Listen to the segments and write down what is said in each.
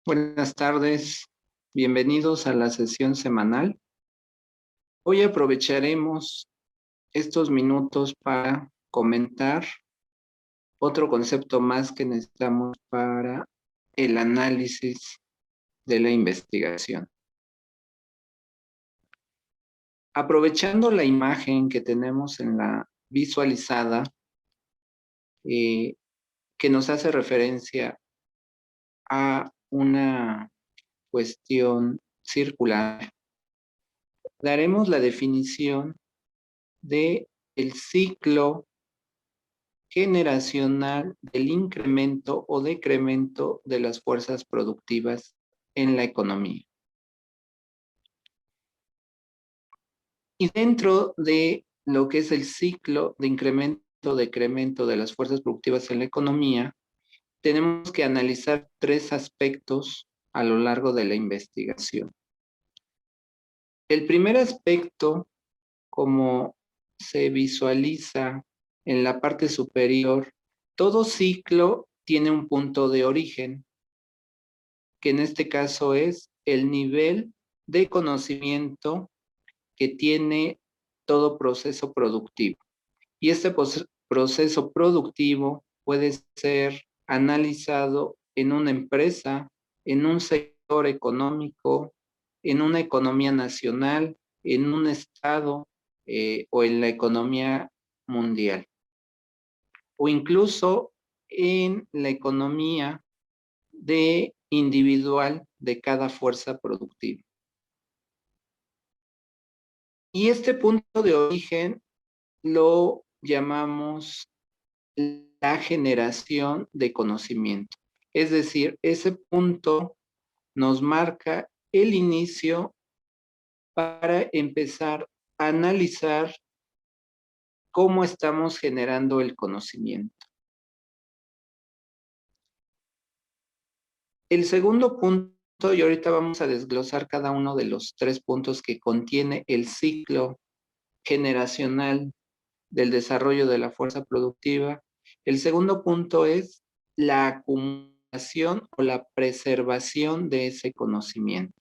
Buenas tardes, bienvenidos a la sesión semanal. Hoy aprovecharemos estos minutos para comentar otro concepto más que necesitamos para el análisis de la investigación. Aprovechando la imagen que tenemos en la visualizada, que nos hace referencia a una cuestión circular, daremos la definición de el ciclo generacional del incremento o decremento de las fuerzas productivas en la economía. Y dentro de lo que es el ciclo de incremento o decremento de las fuerzas productivas en la economía, tenemos que analizar tres aspectos a lo largo de la investigación. El primer aspecto, como se visualiza en la parte superior, todo ciclo tiene un punto de origen, que en este caso es el nivel de conocimiento que tiene todo proceso productivo. Y este proceso productivo puede ser analizado en una empresa, en un sector económico, en una economía nacional, en un estado o en la economía mundial, o incluso en la economía de individual de cada fuerza productiva. Y este punto de origen lo llamamos la generación de conocimiento. Es decir, ese punto nos marca el inicio para empezar a analizar cómo estamos generando el conocimiento. El segundo punto, y ahorita vamos a desglosar cada uno de los tres puntos que contiene el ciclo generacional del desarrollo de la fuerza productiva. El segundo punto es la acumulación o la preservación de ese conocimiento.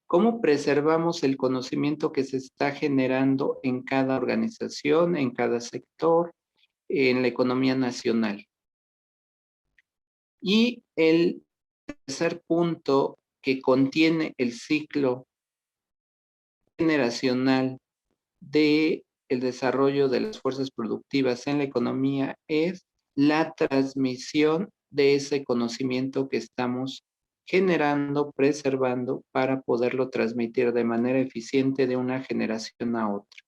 ¿Cómo preservamos el conocimiento que se está generando en cada organización, en cada sector, en la economía nacional? Y el tercer punto que contiene el ciclo generacional de el desarrollo de las fuerzas productivas en la economía es la transmisión de ese conocimiento que estamos generando, preservando para poderlo transmitir de manera eficiente de una generación a otra.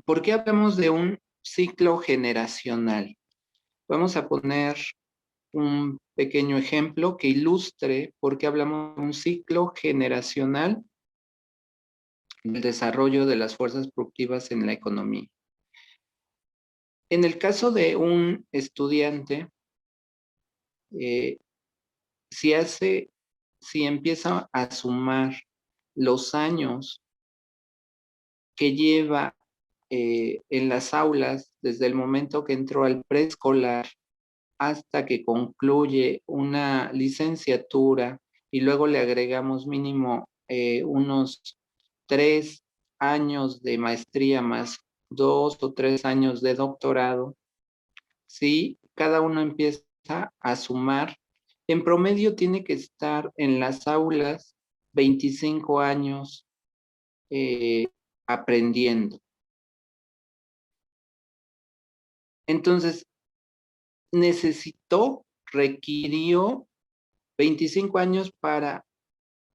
¿Por qué hablamos de un ciclo generacional? Vamos a poner un pequeño ejemplo que ilustre por qué hablamos de un ciclo generacional del desarrollo de las fuerzas productivas en la economía. En el caso de un estudiante, eh, si empieza a sumar los años que lleva en las aulas, desde el momento que entró al preescolar hasta que concluye una licenciatura y luego le agregamos mínimo unos 3 años de maestría más 2 o 3 años de doctorado, ¿sí? Cada uno empieza a sumar. En promedio tiene que estar en las aulas 25 años aprendiendo. Entonces, requirió 25 años para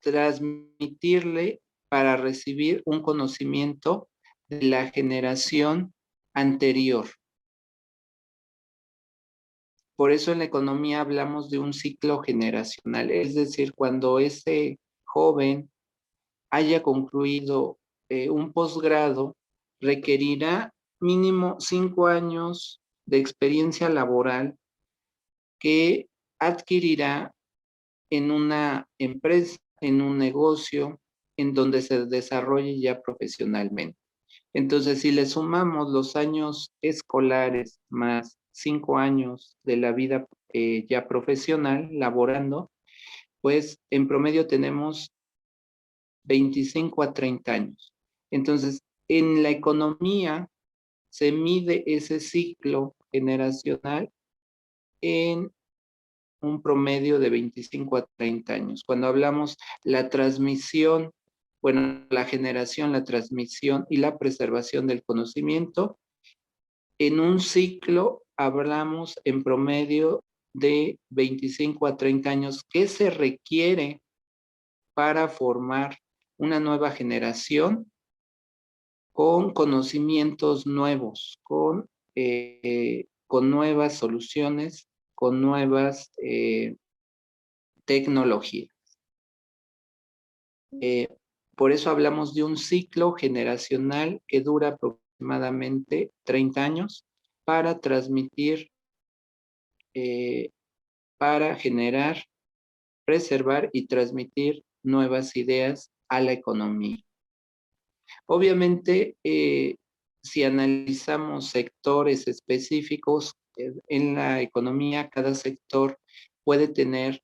transmitirle, para recibir un conocimiento de la generación anterior. Por eso en la economía hablamos de un ciclo generacional, es decir, cuando ese joven haya concluido un posgrado, requerirá mínimo 5 años de experiencia laboral que adquirirá en una empresa, en un negocio, en donde se desarrolle ya profesionalmente. Entonces, si le sumamos los años escolares más 5 años de la vida ya profesional, laborando, pues en promedio tenemos 25 a 30 años. Entonces, en la economía se mide ese ciclo generacional en un promedio de 25 a 30 años. Cuando hablamos la transmisión, bueno, la generación, la transmisión y la preservación del conocimiento, en un ciclo hablamos en promedio de 25 a 30 años que se requiere para formar una nueva generación con conocimientos nuevos, con nuevas soluciones, con nuevas tecnologías. Por eso hablamos de un ciclo generacional que dura aproximadamente 30 años para transmitir, para generar, preservar y transmitir nuevas ideas a la economía. Obviamente, si analizamos sectores específicos en la economía, cada sector puede tener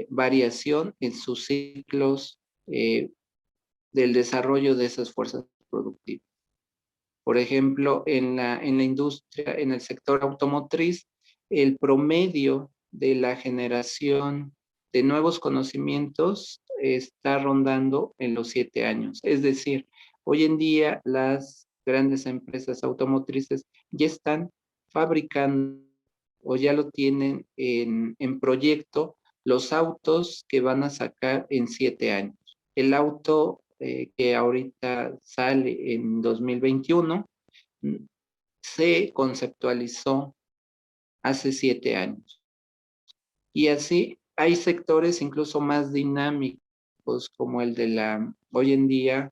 variación en sus ciclos del desarrollo de esas fuerzas productivas. Por ejemplo, en la industria, en el sector automotriz, el promedio de la generación de nuevos conocimientos está rondando en los 7 años. Es decir, hoy en día las grandes empresas automotrices ya están fabricando o ya lo tienen en proyecto los autos que van a sacar en 7 años. El auto que ahorita sale en 2021 se conceptualizó hace 7 años. Y así hay sectores incluso más dinámicos como el de hoy en día,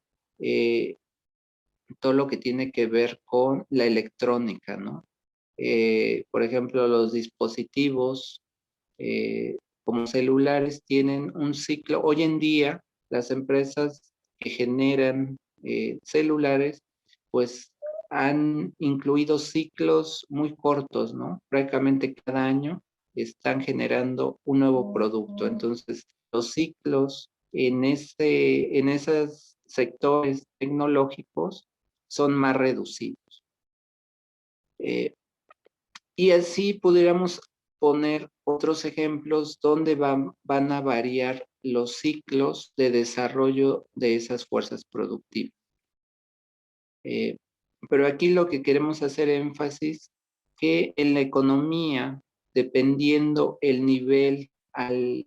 todo lo que tiene que ver con la electrónica, ¿no? Por ejemplo, los dispositivos como celulares tienen un ciclo. Hoy en día, las empresas que generan celulares, pues han incluido ciclos muy cortos, ¿no? Prácticamente cada año están generando un nuevo producto. Entonces, los ciclos en esos sectores tecnológicos son más reducidos. Y así pudiéramos poner otros ejemplos donde van a variar los ciclos de desarrollo de esas fuerzas productivas. Pero aquí lo que queremos hacer énfasis que en la economía, dependiendo el nivel al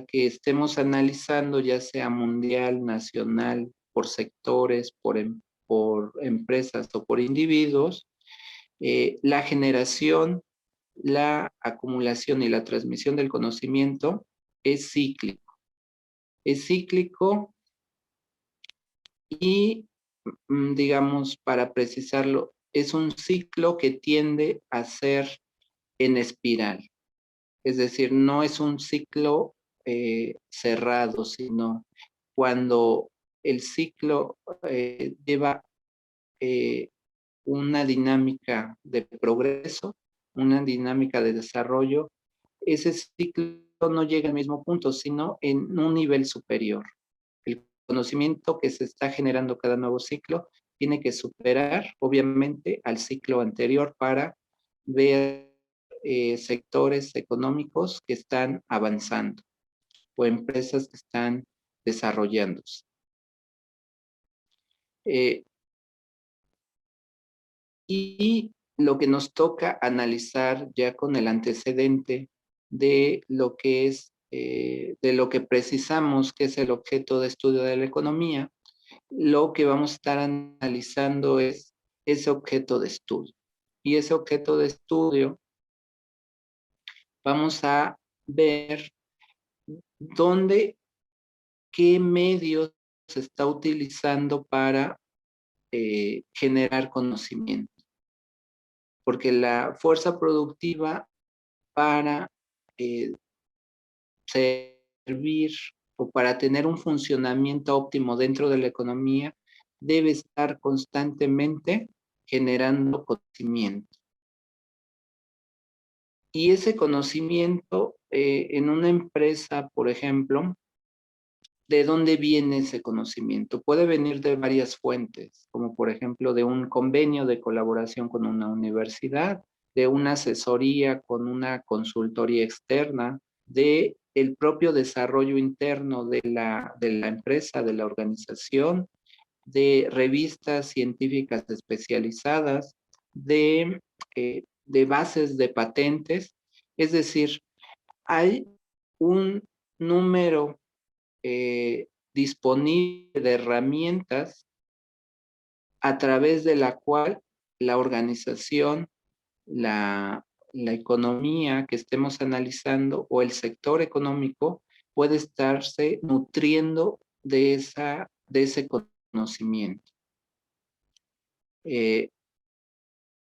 que estemos analizando, ya sea mundial, nacional, por sectores, por empresas o por individuos, la generación, la acumulación y la transmisión del conocimiento es cíclico. Es cíclico y, digamos, para precisarlo, es un ciclo que tiende a ser en espiral. Es decir, no es un ciclo cerrado, sino cuando el ciclo lleva una dinámica de progreso, una dinámica de desarrollo, ese ciclo no llega al mismo punto, sino en un nivel superior. El conocimiento que se está generando cada nuevo ciclo tiene que superar, obviamente, al ciclo anterior para ver sectores económicos que están avanzando o empresas que están desarrollándose. Y lo que nos toca analizar ya con el antecedente de lo que es, de lo que precisamos que es el objeto de estudio de la economía, lo que vamos a estar analizando es ese objeto de estudio. Y ese objeto de estudio vamos a ver dónde, qué medios se está utilizando para generar conocimiento. Porque la fuerza productiva para servir o para tener un funcionamiento óptimo dentro de la economía debe estar constantemente generando conocimiento. Y ese conocimiento en una empresa, por ejemplo, ¿de dónde viene ese conocimiento? Puede venir de varias fuentes, como por ejemplo de un convenio de colaboración con una universidad, de una asesoría con una consultoría externa, de el propio desarrollo interno de la empresa, de la organización, de revistas científicas especializadas, de bases de patentes. Es decir, hay un número disponible de herramientas a través de la cual la organización, la economía que estemos analizando o el sector económico puede estarse nutriendo de ese conocimiento. Eh,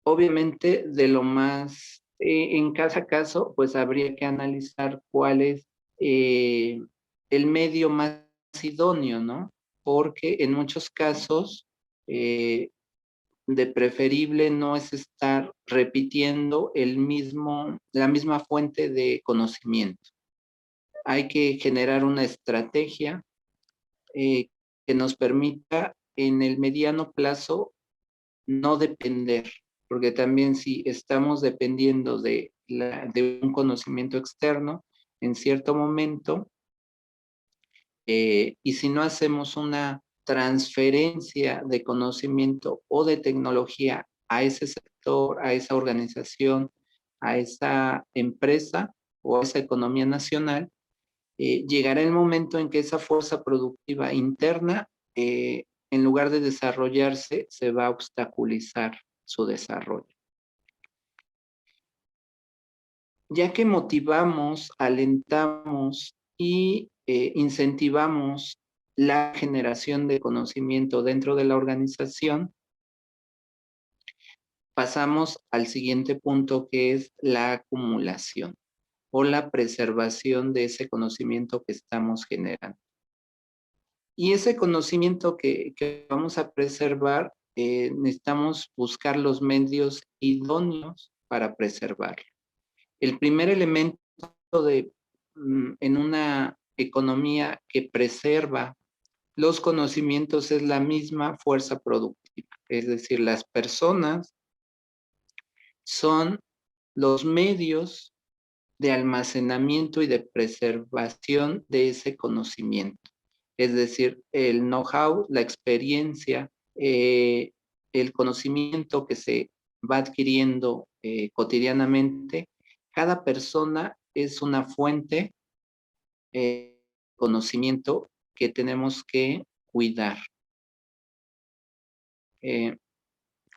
Obviamente, de lo más, en cada caso, pues habría que analizar cuál es el medio más idóneo, ¿no? Porque en muchos casos, de preferible no es estar repitiendo la misma fuente de conocimiento. Hay que generar una estrategia eh, que nos permita en el mediano plazo no depender, porque también si estamos dependiendo de un conocimiento externo en cierto momento, y si no hacemos una transferencia de conocimiento o de tecnología a ese sector, a esa organización, a esa empresa o a esa economía nacional, llegará el momento en que esa fuerza productiva interna, en lugar de desarrollarse, se va a obstaculizar su desarrollo. Ya que motivamos, alentamos y incentivamos la generación de conocimiento dentro de la organización, pasamos al siguiente punto, que es la acumulación o la preservación de ese conocimiento que estamos generando. Y ese conocimiento que vamos a preservar, necesitamos buscar los medios idóneos para preservarlo. El primer elemento en una economía que preserva los conocimientos es la misma fuerza productiva. Es decir, las personas son los medios de almacenamiento y de preservación de ese conocimiento. Es decir, el know-how, la experiencia, el conocimiento que se va adquiriendo cotidianamente. Cada persona es una fuente de conocimiento que tenemos que cuidar. Eh,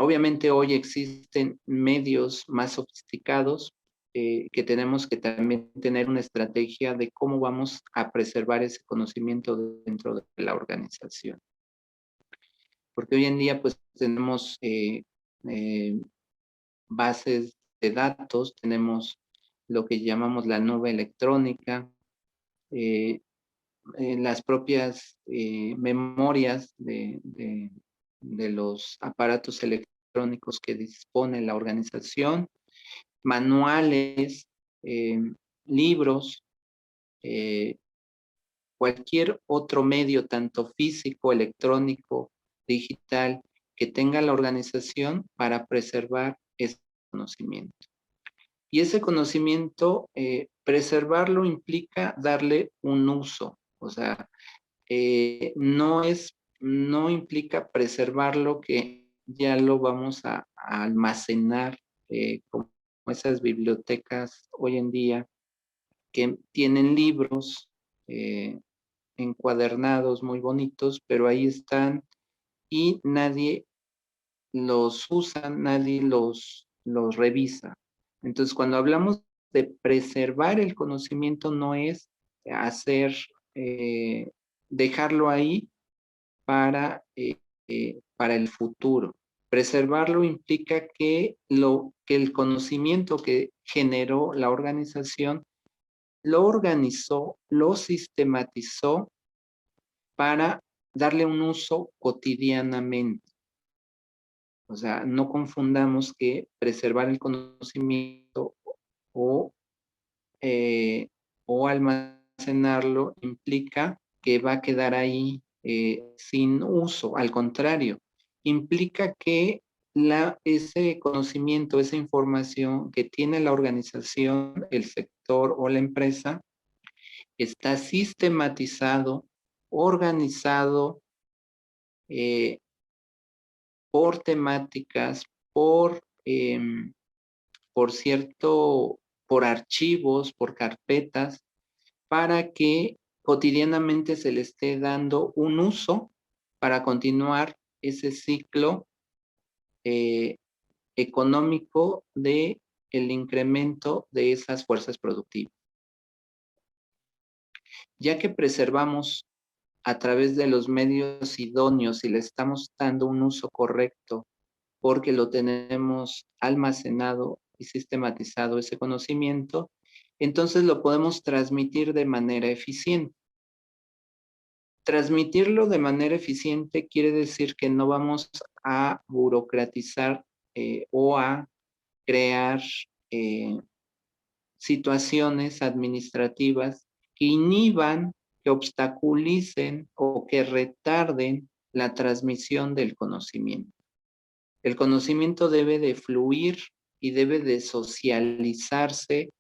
Obviamente hoy existen medios más sofisticados que tenemos que también tener una estrategia de cómo vamos a preservar ese conocimiento dentro de la organización. Porque hoy en día pues tenemos eh, bases de datos, tenemos lo que llamamos la nube electrónica, eh, las propias memorias de los aparatos electrónicos que dispone la organización, manuales, eh, libros, eh, cualquier otro medio, tanto físico, electrónico, digital, que tenga la organización para preservar ese conocimiento. Y ese conocimiento, preservarlo implica darle un uso, o sea, no implica preservarlo que ya lo vamos a almacenar como esas bibliotecas hoy en día que tienen libros encuadernados muy bonitos, pero ahí están y nadie los usa, nadie los revisa. Entonces, cuando hablamos de preservar el conocimiento, no es hacer, eh, dejarlo ahí para el futuro. Preservarlo implica que el conocimiento que generó la organización lo organizó, lo sistematizó para darle un uso cotidianamente. O sea, no confundamos que preservar el conocimiento o, eh, o almacenarlo implica que va a quedar ahí sin uso. Al contrario, implica que ese conocimiento, esa información que tiene la organización, el sector o la empresa, está sistematizado, organizado eh, por temáticas, por cierto, por archivos, por carpetas, para que cotidianamente se le esté dando un uso para continuar ese ciclo eh, económico de el incremento de esas fuerzas productivas. Ya que preservamos a través de los medios idóneos y le estamos dando un uso correcto porque lo tenemos almacenado y sistematizado ese conocimiento, entonces lo podemos transmitir de manera eficiente. Transmitirlo de manera eficiente quiere decir que no vamos a burocratizar o a crear eh, situaciones administrativas que inhiban, que obstaculicen o que retarden la transmisión del conocimiento. El conocimiento debe de fluir y debe de socializarse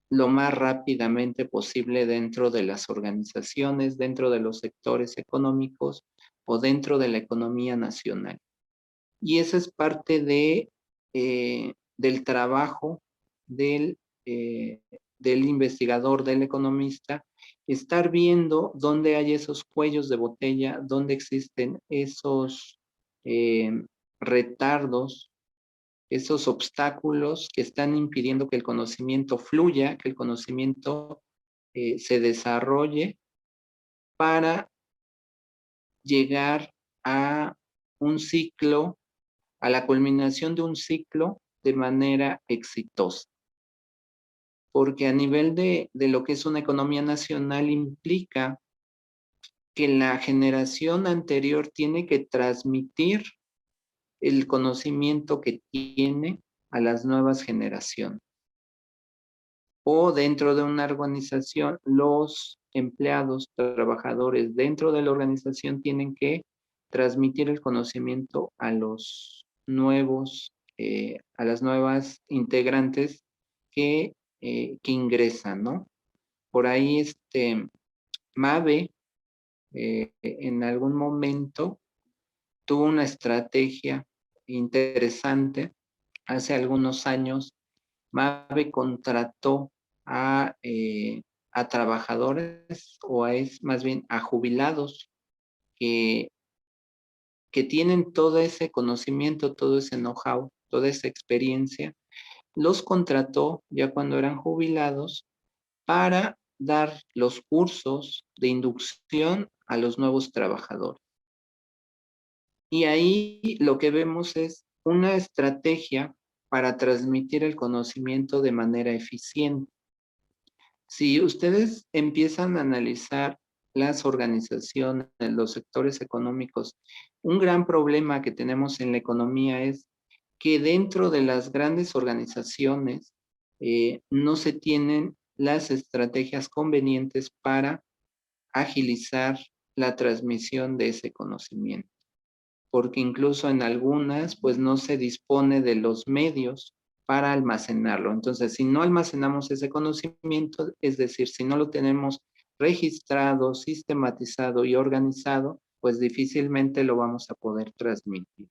lo más rápidamente posible dentro de las organizaciones, dentro de los sectores económicos o dentro de la economía nacional. Y esa es parte del trabajo del, eh, del investigador, del economista, estar viendo dónde hay esos cuellos de botella, dónde existen esos eh, retardos, esos obstáculos que están impidiendo que el conocimiento fluya, que el conocimiento se desarrolle para llegar a un ciclo, a la culminación de un ciclo de manera exitosa. Porque a nivel de lo que es una economía nacional implica que la generación anterior tiene que transmitir el conocimiento que tiene a las nuevas generaciones. O dentro de una organización, los empleados, trabajadores dentro de la organización tienen que transmitir el conocimiento a los nuevos, a las nuevas integrantes que ingresan, ¿no? Por ahí, Mave, en algún momento tuvo una estrategia interesante. Hace algunos años, Mave contrató a trabajadores o más bien a jubilados que, que tienen todo ese conocimiento, todo ese know-how, toda esa experiencia. Los contrató ya cuando eran jubilados para dar los cursos de inducción a los nuevos trabajadores. Y ahí lo que vemos es una estrategia para transmitir el conocimiento de manera eficiente. Si ustedes empiezan a analizar las organizaciones, los sectores económicos, un gran problema que tenemos en la economía es que dentro de las grandes organizaciones no se tienen las estrategias convenientes para agilizar la transmisión de ese conocimiento, porque incluso en algunas pues no se dispone de los medios para almacenarlo. Entonces, si no almacenamos ese conocimiento, es decir, si no lo tenemos registrado, sistematizado y organizado, pues difícilmente lo vamos a poder transmitir.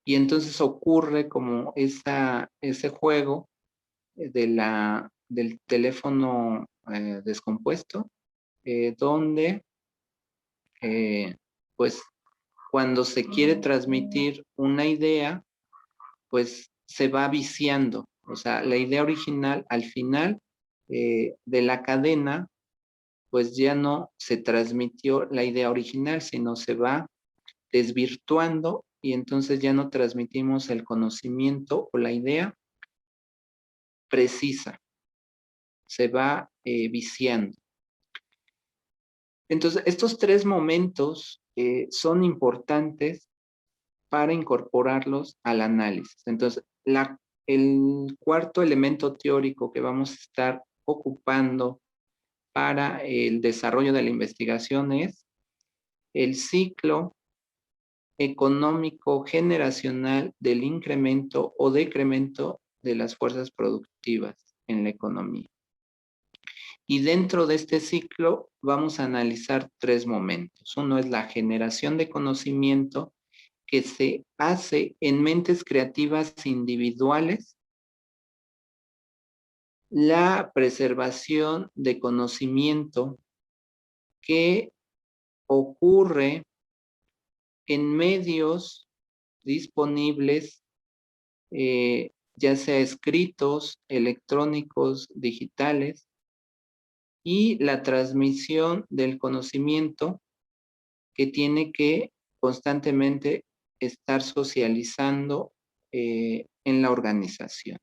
Y entonces ocurre como ese juego del teléfono descompuesto, donde pues cuando se quiere transmitir una idea, pues se va viciando. O sea, la idea original al final de la cadena, pues ya no se transmitió la idea original, sino se va desvirtuando y entonces ya no transmitimos el conocimiento o la idea precisa, se va viciando. Entonces, estos tres momentos son importantes para incorporarlos al análisis. Entonces, El cuarto elemento teórico que vamos a estar ocupando para el desarrollo de la investigación es el ciclo económico generacional del incremento o decremento de las fuerzas productivas en la economía. Y dentro de este ciclo vamos a analizar tres momentos. Uno es la generación de conocimiento que se hace en mentes creativas individuales, la preservación de conocimiento que ocurre en medios disponibles, ya sea escritos, electrónicos, digitales, y la transmisión del conocimiento que tiene que constantemente estar socializando en la organización.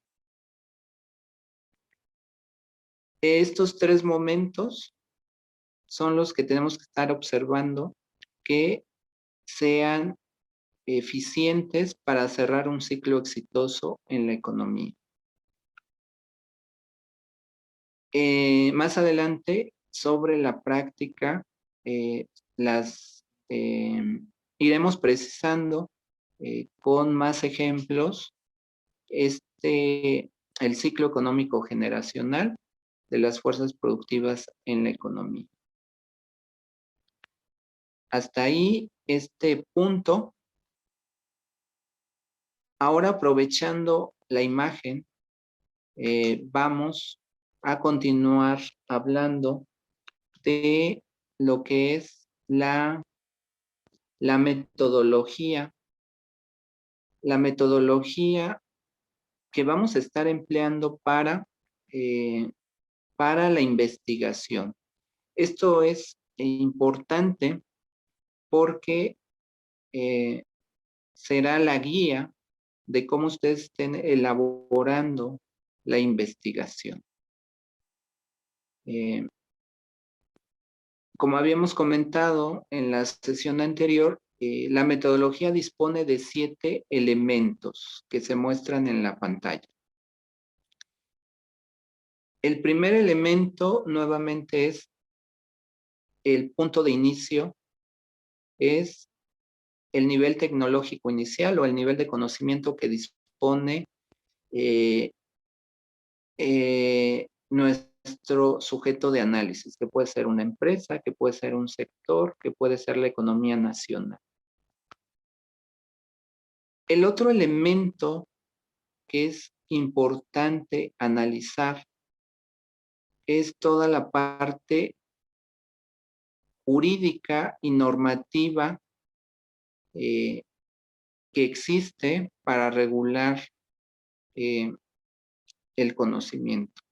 Estos tres momentos son los que tenemos que estar observando que sean eficientes para cerrar un ciclo exitoso en la economía. Más adelante, sobre la práctica, las iremos precisando con más ejemplos el ciclo económico generacional de las fuerzas productivas en la economía. Hasta ahí este punto. Ahora, aprovechando la imagen, vamos a continuar hablando de lo que es la metodología. La metodología que vamos a estar empleando para la investigación. Esto es importante porque será la guía de cómo ustedes estén elaborando la investigación. Como habíamos comentado en la sesión anterior, la metodología dispone de 7 elementos que se muestran en la pantalla. El primer elemento, nuevamente, es el punto de inicio, es el nivel tecnológico inicial o el nivel de conocimiento que dispone nuestro sujeto de análisis, que puede ser una empresa, que puede ser un sector, que puede ser la economía nacional. El otro elemento que es importante analizar es toda la parte jurídica y normativa que existe para regular el conocimiento.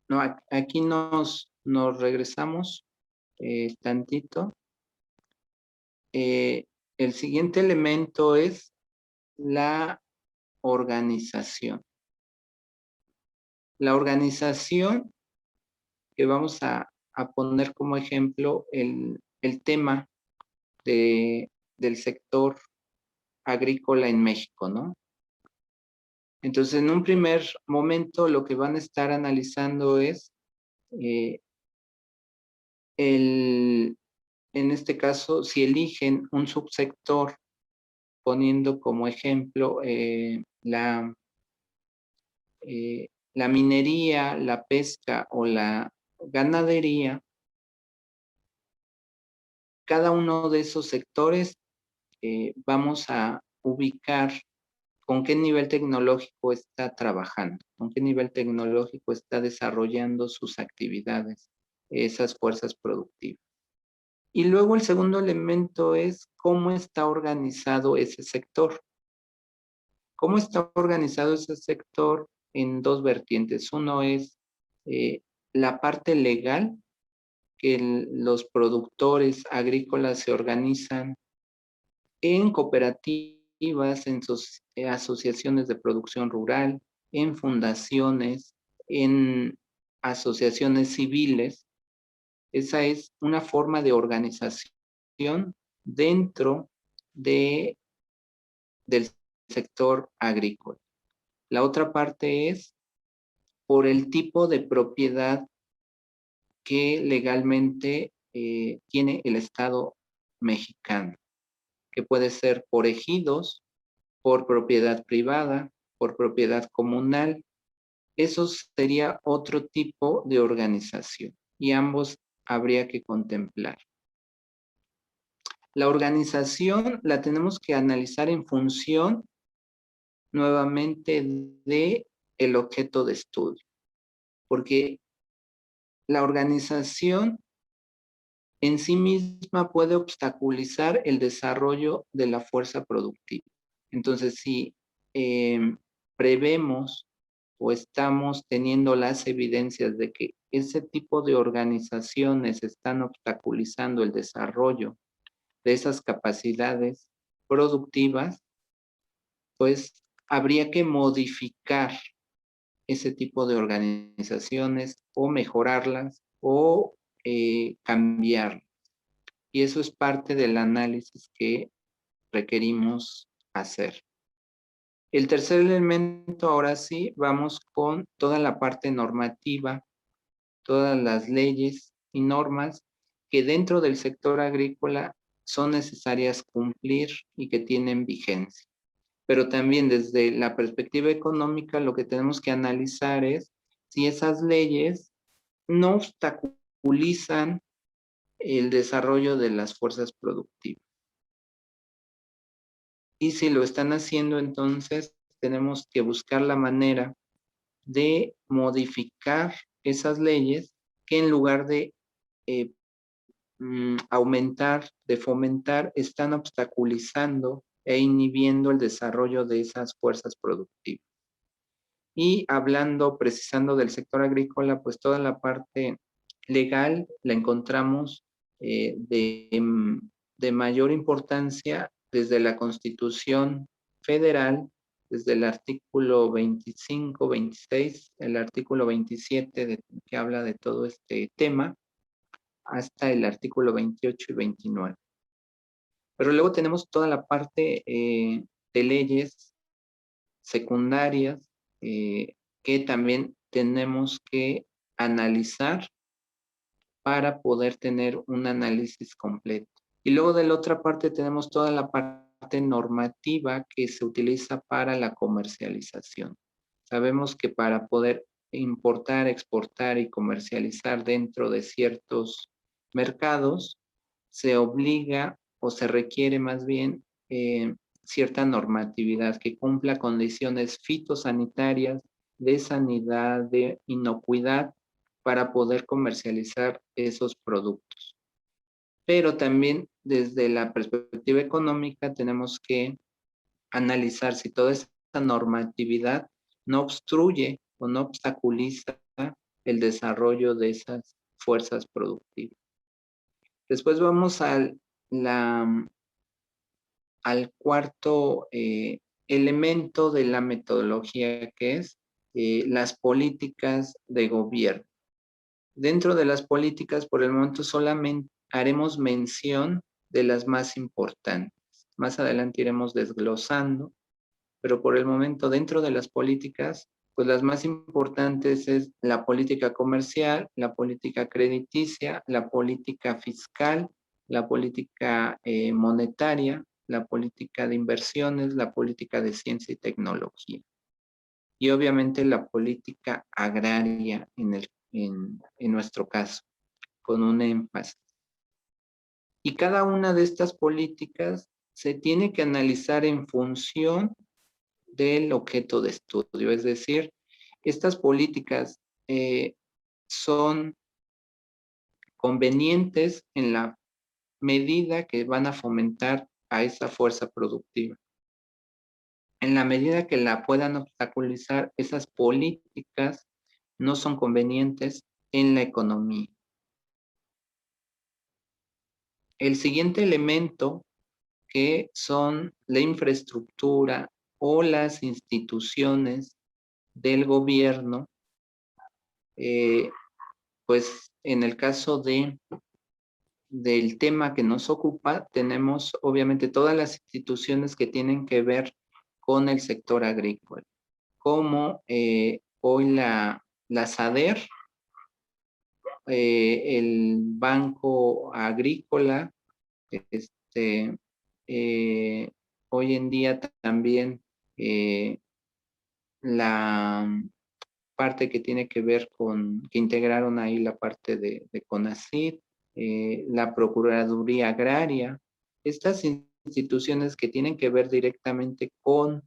No, aquí nos regresamos tantito. El siguiente elemento es la organización. La organización que vamos a poner como ejemplo el tema del sector agrícola en México, ¿no? Entonces, en un primer momento, lo que van a estar analizando es en este caso, si eligen un subsector, poniendo como ejemplo la minería, la pesca o la ganadería, cada uno de esos sectores vamos a ubicar con qué nivel tecnológico está trabajando, con qué nivel tecnológico está desarrollando sus actividades, esas fuerzas productivas. Y luego el segundo elemento es cómo está organizado ese sector. ¿Cómo está organizado ese sector? En dos vertientes. Uno es la parte legal, que los productores agrícolas se organizan en cooperativas, en asociaciones de producción rural, en fundaciones, en asociaciones civiles. Esa es una forma de organización dentro del sector agrícola. La otra parte es por el tipo de propiedad que legalmente tiene el Estado mexicano, que puede ser por ejidos, por propiedad privada, por propiedad comunal. Eso sería otro tipo de organización y ambos habría que contemplar. La organización la tenemos que analizar en función nuevamente de el objeto de estudio, porque la organización en sí misma puede obstaculizar el desarrollo de la fuerza productiva. Entonces, si prevemos o estamos teniendo las evidencias de que ese tipo de organizaciones están obstaculizando el desarrollo de esas capacidades productivas, pues habría que modificar ese tipo de organizaciones o mejorarlas o cambiarlas. Y eso es parte del análisis que requerimos hacer. El tercer elemento, ahora sí, vamos con toda la parte normativa, todas las leyes y normas que dentro del sector agrícola son necesarias cumplir y que tienen vigencia. Pero también desde la perspectiva económica lo que tenemos que analizar es si esas leyes no obstaculizan el desarrollo de las fuerzas productivas. Y si lo están haciendo, entonces tenemos que buscar la manera de modificar esas leyes que en lugar de aumentar, de fomentar, están obstaculizando e inhibiendo el desarrollo de esas fuerzas productivas. Y hablando, precisando del sector agrícola, pues toda la parte legal la encontramos de mayor importancia desde la Constitución Federal, desde el artículo 25, 26, el artículo 27 que habla de todo este tema, hasta el artículo 28 y 29. Pero luego tenemos toda la parte de leyes secundarias que también tenemos que analizar para poder tener un análisis completo. Y luego de la otra parte tenemos toda la parte normativa que se utiliza para la comercialización. Sabemos que para poder importar, exportar y comercializar dentro de ciertos mercados, se obliga o se requiere más bien cierta normatividad que cumpla condiciones fitosanitarias, de sanidad, de inocuidad, para poder comercializar esos productos. Pero también desde la perspectiva económica tenemos que analizar si toda esa normatividad no obstruye o no obstaculiza el desarrollo de esas fuerzas productivas. Después vamos al cuarto elemento de la metodología, que es las políticas de gobierno. Dentro de las políticas, por el momento solamente haremos mención de las más importantes. Más adelante iremos desglosando, pero por el momento dentro de las políticas, pues las más importantes es la política comercial, la política crediticia, la política fiscal, la política monetaria, la política de inversiones, la política de ciencia y tecnología. Y obviamente la política agraria en nuestro caso, con un énfasis. Y cada una de estas políticas se tiene que analizar en función del objeto de estudio. Es decir, estas políticas son convenientes en la medida que van a fomentar a esa fuerza productiva. En la medida que la puedan obstaculizar, esas políticas no son convenientes en la economía. El siguiente elemento, que son la infraestructura o las instituciones del gobierno, pues en el caso de del tema que nos ocupa, tenemos obviamente todas las instituciones que tienen que ver con el sector agrícola, como hoy la SADER, el Banco Agrícola, este, hoy en día también eh, la parte que tiene que ver que integraron ahí la parte de CONACYT, la Procuraduría Agraria, estas instituciones que tienen que ver directamente con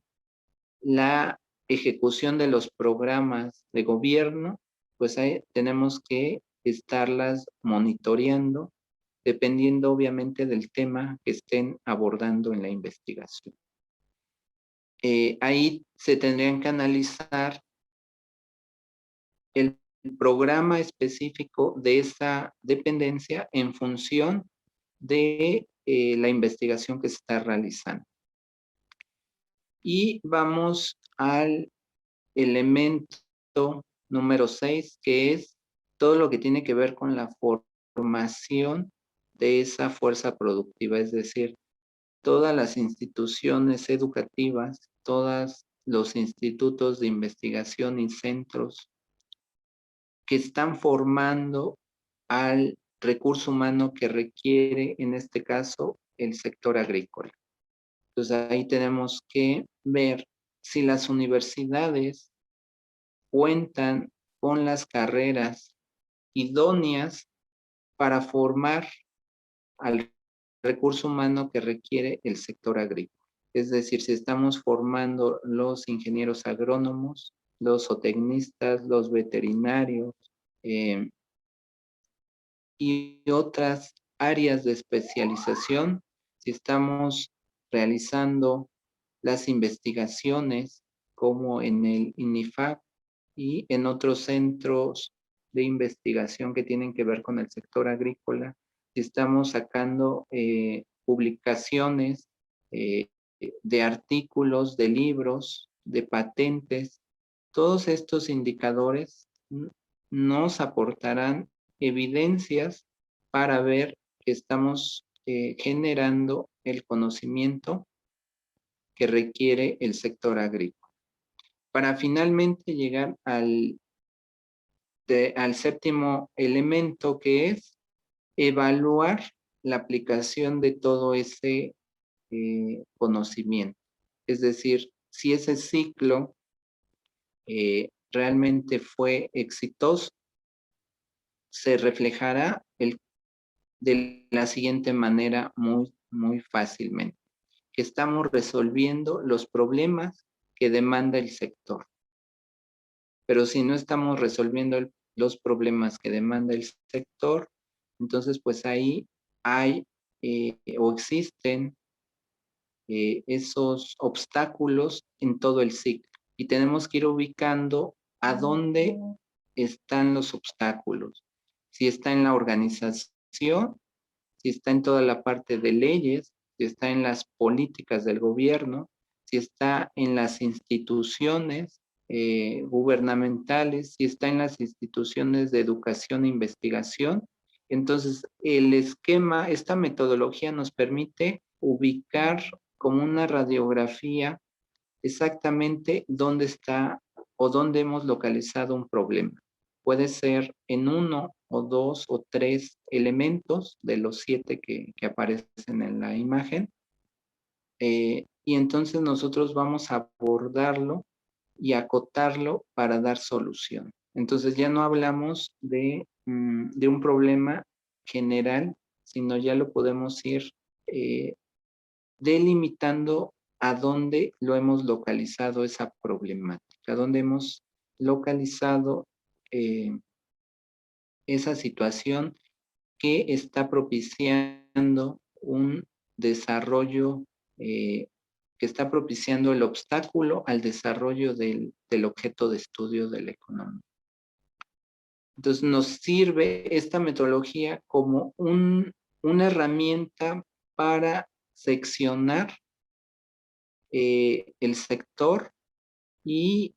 la ejecución de los programas de gobierno, pues ahí tenemos que estarlas monitoreando, dependiendo obviamente del tema que estén abordando en la investigación. Ahí se tendrían que analizar el programa específico de esa dependencia en función de la investigación que se está realizando. Y vamos al elemento número 6, que es todo lo que tiene que ver con la formación de esa fuerza productiva, es decir, todas las instituciones educativas, todos los institutos de investigación y centros que están formando al recurso humano que requiere, en este caso, el sector agrícola. Entonces ahí tenemos que ver si las universidades cuentan con las carreras idóneas para formar al recurso humano que requiere el sector agrícola. Es decir, si estamos formando los ingenieros agrónomos, los zootecnistas, los veterinarios, eh, y otras áreas de especialización, si estamos realizando las investigaciones como en el INIFAC y en otros centros de investigación que tienen que ver con el sector agrícola, si estamos sacando publicaciones de artículos, de libros, de patentes, todos estos indicadores nos aportarán evidencias para ver que estamos generando el conocimiento que requiere el sector agrícola. Para finalmente llegar al séptimo elemento, que es evaluar la aplicación de todo ese conocimiento. Es decir, si ese ciclo realmente fue exitoso, se reflejará de la siguiente manera muy fácilmente, que estamos resolviendo los problemas que demanda el sector. Pero si no estamos resolviendo los problemas que demanda el sector, entonces pues ahí hay o existen esos obstáculos en todo el ciclo y tenemos que ir ubicando a dónde están los obstáculos. Si está en la organización, si está en toda la parte de leyes, si está en las políticas del gobierno, si está en las instituciones gubernamentales, si está en las instituciones de educación e investigación. Entonces, el esquema, esta metodología nos permite ubicar como una radiografía exactamente dónde está o dónde hemos localizado un problema. Puede ser en uno o dos o tres elementos de los 7 que aparecen en la imagen. Y entonces nosotros vamos a abordarlo y acotarlo para dar solución. Entonces ya no hablamos de un problema general, sino ya lo podemos ir delimitando a dónde lo hemos localizado esa problemática, dónde hemos localizado esa situación que está propiciando un desarrollo, que está propiciando el obstáculo al desarrollo del objeto de estudio de la economía. Entonces nos sirve esta metodología como una herramienta para seccionar el sector y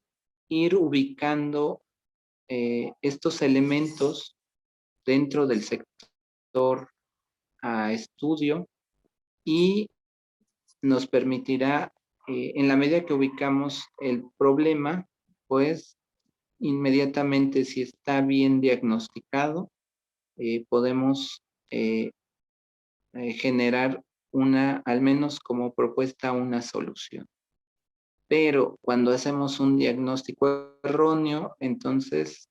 ir ubicando estos elementos dentro del sector a estudio y nos permitirá, en la medida que ubicamos el problema, pues inmediatamente, si está bien diagnosticado, podemos generar al menos como propuesta, una solución. Pero cuando hacemos un diagnóstico erróneo, entonces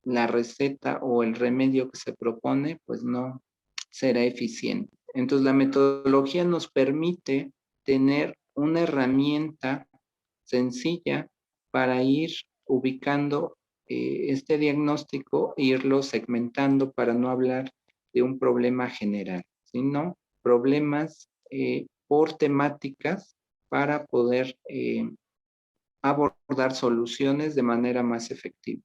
la receta o el remedio que se propone, pues no será eficiente. Entonces la metodología nos permite tener una herramienta sencilla para ir ubicando este diagnóstico e irlo segmentando para no hablar de un problema general, sino problemas por temáticas para poder abordar soluciones de manera más efectiva.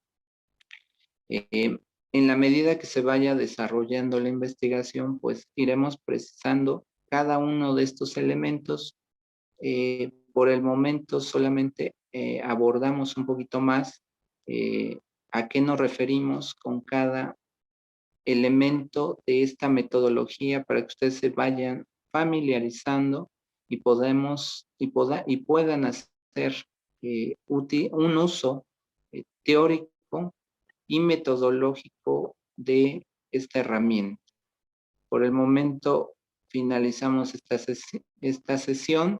En la medida que se vaya desarrollando la investigación, pues iremos precisando cada uno de estos elementos. Por el momento solamente abordamos un poquito más a qué nos referimos con cada elemento de esta metodología para que ustedes se vayan familiarizando y puedan hacer un uso teórico y metodológico de esta herramienta. Por el momento finalizamos esta sesión